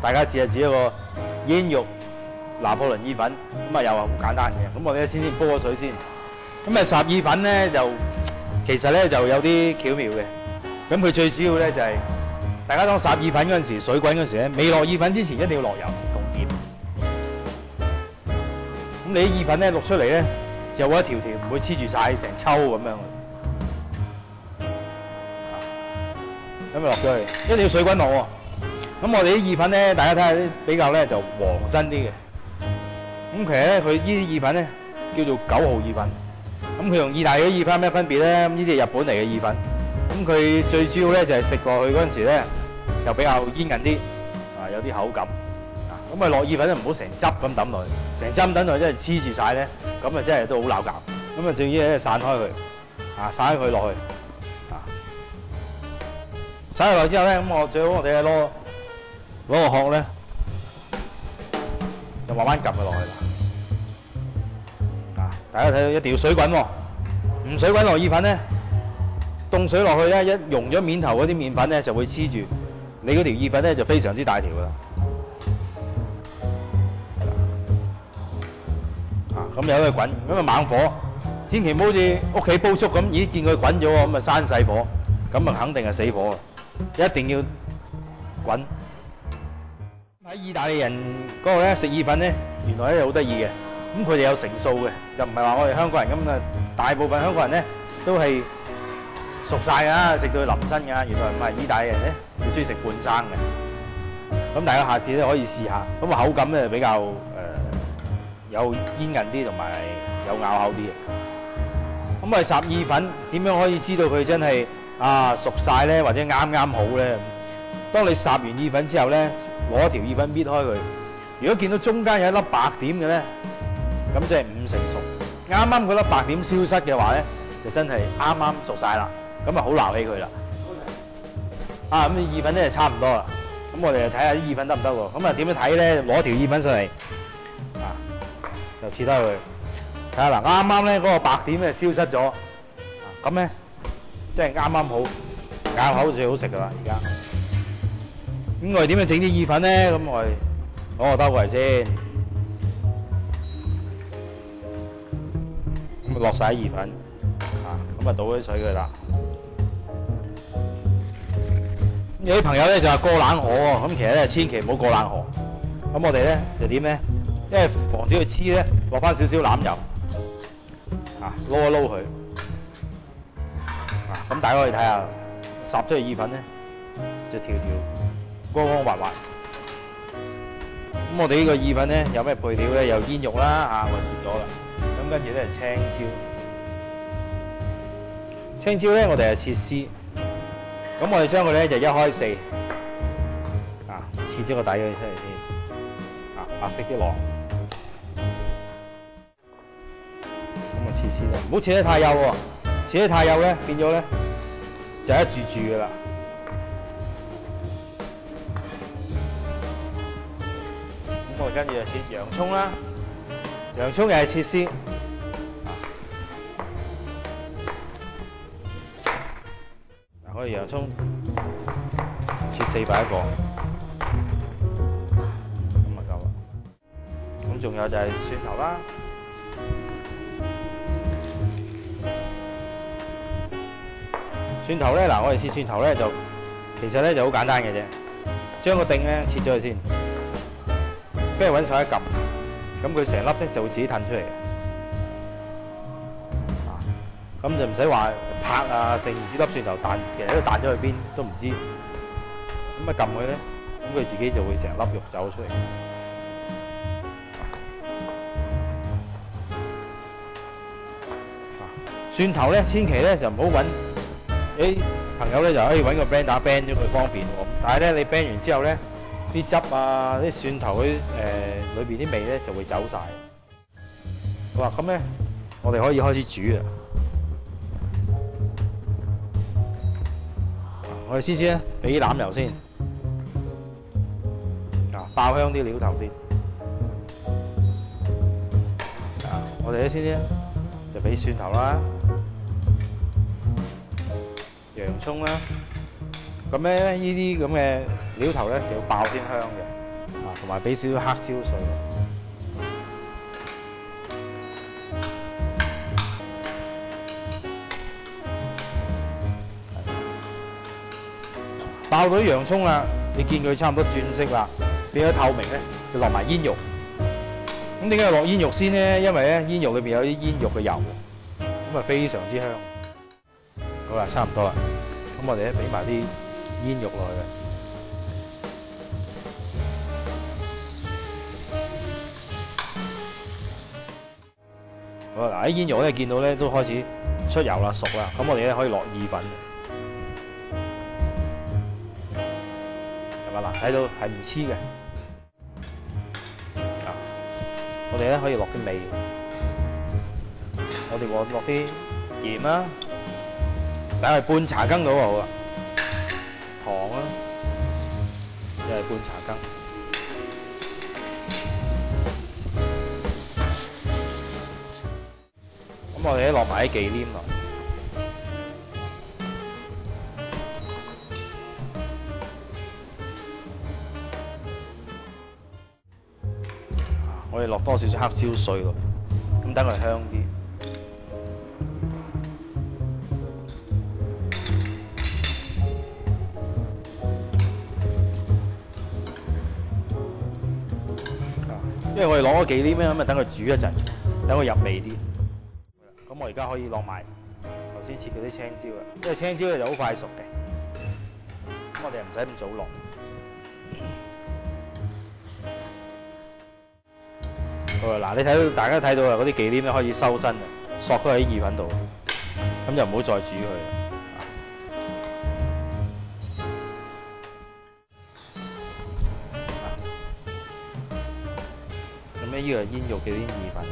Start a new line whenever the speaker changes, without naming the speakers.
大家試下煮一個煙肉拿破崙意粉，咁啊又係好簡單嘅。咁我哋先煲咗水先。咁啊霎意粉咧就其實咧就有啲巧妙嘅。咁佢最主要咧就係、大家當霎意粉嗰陣時，水滾嗰陣時咧，未落意粉之前一定要落油同鹽。咁你啲意粉咧淥出嚟咧，就會一條條，唔會黐住晒成抽咁樣。咁咪落咗去，一定要水滾落喎。咁我哋啲意粉咧，大家睇下啲比較咧就黃身啲嘅。咁其實咧，佢呢啲意粉咧叫做9號意粉。咁佢同意大利嘅意粉有咩分別咧？咁呢啲係日本嚟嘅意粉。咁佢最主要咧就係食落去嗰陣時咧，就比較煙韌啲，有啲口感。咁啊落意粉咧唔好成汁咁抌落去，成汁抌落去真係黐住晒咧，咁啊真係都好鬧交。咁啊最緊要咧散開佢，散開佢落去。散落去之後咧，咁我最好我哋攞個殼咧，就慢慢撳佢落去啦。大家睇到一定要水滾喎，唔水滾落意粉咧，凍水落去咧，一溶咗面頭嗰啲麵粉咧就會黐住，你嗰條意粉咧就非常之大條噶啦。咁由佢滾，咁啊猛火，千祈唔好好似屋企煲粥咁，咦見佢滾咗喎，咁啊閂細火，咁啊肯定係死火啊！一定要滾。喺意大利人嗰度咧食意粉咧，原來咧好得意嘅。咁佢哋有成數嘅，就唔係話我哋香港人咁啊。大部分香港人咧都係熟晒㗎，食到佢腍身㗎。原來唔係，意大利人咧佢中意食半生嘅。咁大家下次咧可以試下，咁啊口感咧比較有煙韌啲，同埋有咬口啲嘅。咁啊霎意粉點樣可以知道佢真係熟晒咧，或者啱啱好咧？當你霎完意粉之後咧，攞一條意粉搣開佢，如果見到中間有一粒白點嘅咧，咁即係5成熟。啱啱嗰粒白點消失嘅話咧，就真係啱啱熟晒啦。咁啊好撈起佢啦。咁啲意粉咧就差唔多啦。咁我哋就睇下啲意粉得唔得喎？咁啊點樣睇咧？攞條意粉上嚟，就切開佢。睇下嗱，啱啱咧嗰個白點咧消失咗。咁咧即係啱啱好，咬口最好食噶啦而家。咁我哋點樣整啲意粉咧？咁我哋攞個兜過嚟先，咁啊落晒啲意粉，咁啊倒啲水佢啦。有啲朋友咧就話過冷河喎，咁其實咧千祈唔好過冷河。咁我哋咧就點咧？因為防止佢黐咧，落翻少少欖油，撈一撈佢。咁大家可以睇下，霎出嚟意粉咧，就條條光光滑滑。咁我哋呢個意粉咧有咩配料咧？有煙肉啦，我切咗啦。咁跟住咧青椒，青椒咧我哋係切絲。咁我哋將佢咧就1開4，切咗個底佢出嚟先，白色啲浪。咁啊切絲啦，唔好切得太幼喎，切得太幼咧變咗咧就一柱柱噶啦。咁我哋跟住就切洋葱啦，洋葱又係切絲。我哋洋葱切4塊一個，咁啊夠啦。咁仲有就係蒜頭啦，蒜頭咧嗱，我哋切蒜頭咧就其實咧就好簡單嘅啫，將個頂咧切咗佢先，跟住揾手一撳，咁佢成粒咧就會自己褪出嚟嘅。咁就唔使話拍成唔知粒蒜頭彈，其實都彈咗去邊都唔知。咁啊撳佢咧，咁佢自己就會成粒肉走出嚟。蒜頭咧，千祈咧就唔好揾，啲朋友咧就可以揾個 blender 打 blend 咗佢方便喎。但係咧你 blend 完之後咧，啲汁啲蒜頭嗰啲裏邊啲味咧就會走晒。好啦，咁咧我哋可以開始煮啦。我哋先咧俾欖油先，爆香啲料頭先。我哋先咧就俾蒜頭啦、洋葱啦。咁咧呢啲咁嘅料頭咧就要爆先香嘅。同埋俾少少黑椒水。爆到啲洋葱啦，你見佢差唔多轉色啦，變咗透明咧，就落埋煙肉。咁點解要落煙肉先咧？因為咧煙肉裏邊有啲煙肉嘅油，咁啊非常之香。好啦，差唔多啦，咁我哋咧俾埋啲煙肉落去。好啦，嗱啲煙肉咧見到咧都開始出油啦、熟啦，咁我哋咧可以落意粉。係嘛嗱，睇到係唔黐嘅。我哋咧可以落啲味，我哋落啲鹽啦，大概半茶羹到就好啦。糖啦，又係半茶羹。咁我哋咧落埋啲忌廉落。我哋落多少少黑椒水落，咁等佢香啲。因為我哋攞咗忌廉咧，咁啊等佢煮一陣，等佢入味啲。咁我而家可以落埋頭先切嗰啲青椒啦，因為青椒咧就好快熟嘅，咁我哋又唔使咁早落。好啦，嗱，你睇到大家睇到啦，嗰啲忌廉咧可以收身啦，索咗喺意粉度，咁就唔好再煮佢啦。咁咧呢個係煙肉嘅啲意粉。